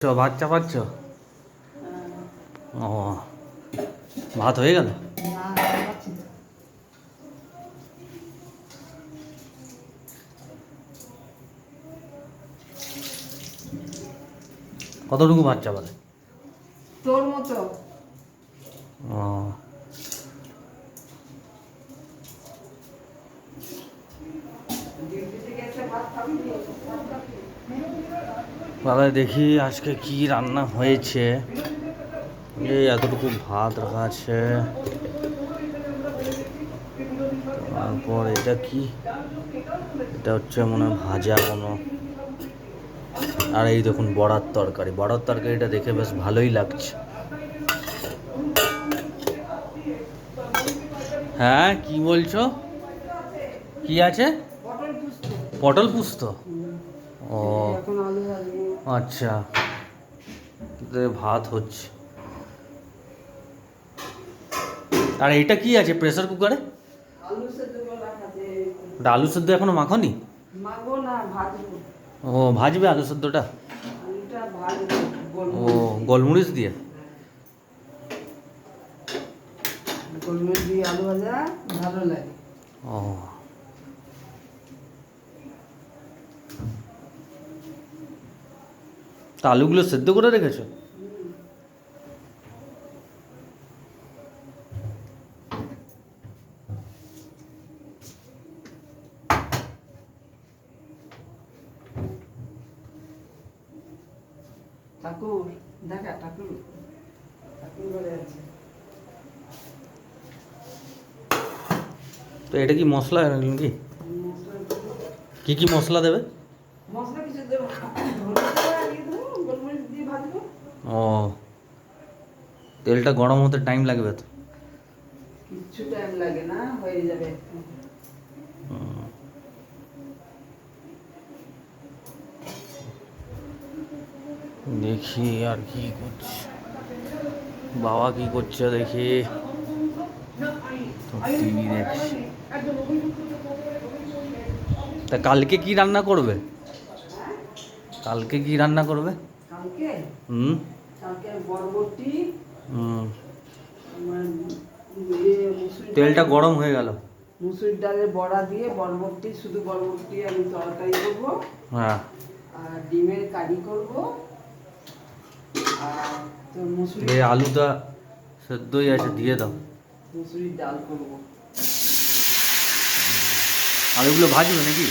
ভাত চাপাচ্ছ? ও, ভাত হয়ে গেল? কতটুকু ভাত চাপালে? তোর মতো। ও, তাহলে দেখি আজকে কি রান্না হয়েছে। এই এতটুকু ভাত রাখা আছে, তারপর এটা কি, এটা হচ্ছে মনে হয় ভাজা কোনো। আর এই দেখুন বড়ার তরকারি, বড়ার তরকারিটা দেখে বেশ ভালোই লাগছে। হ্যাঁ, কি বলছো? কি আছে? পটল পুস্ত। ও আচ্ছা, ভাত হচ্ছে। আর এইটা কি আছে প্রেসার কুকারে? আলু সেদ্ধ এখনো মাখনি? ও, ভাজবে আলু সেদ্ধটা? ও, গোলমরিচ দিয়ে? গোলমরিচ দিয়ে আলু ভাজা ভালো লাগে। ও, তা আলুগুলো সেদ্ধ করে রেখেছো? ঠাকুর দেখা, ঠাকুর ঠাকুর ঘরে আছে। তো এটা কি মশলা নাকি? কি কি মশলা দেবে? মশলা কিছু দেবো না, গোলমরিচ দিয়ে ভাজবো। ও, তেলটা গরম হতে টাইম লাগবে তো? কিচ্ছু টাইম লাগে না, হয়ে যাবে। দেখি আর কি করছে বাবা, কি করছে দেখি। টিভি দেখছি। তা কালকে কি রান্না করবে? কালকে কি রান্না করবে? কালকে হুম কালকে বরবটি, হুম তেলটা মুসুর গরম হয়ে গেল। মুসুর ডালের বড়া দিয়ে বরবটি, শুধু বরবটি আমি তরকারি করবো। হ্যাঁ, আর ডিমের কারি করব। আর তো এই আলুটা সেদ্ধই আছে, দিয়ে দাও। মুসুরির ডাল করব। আলুগুলো ভাজবে নাকি?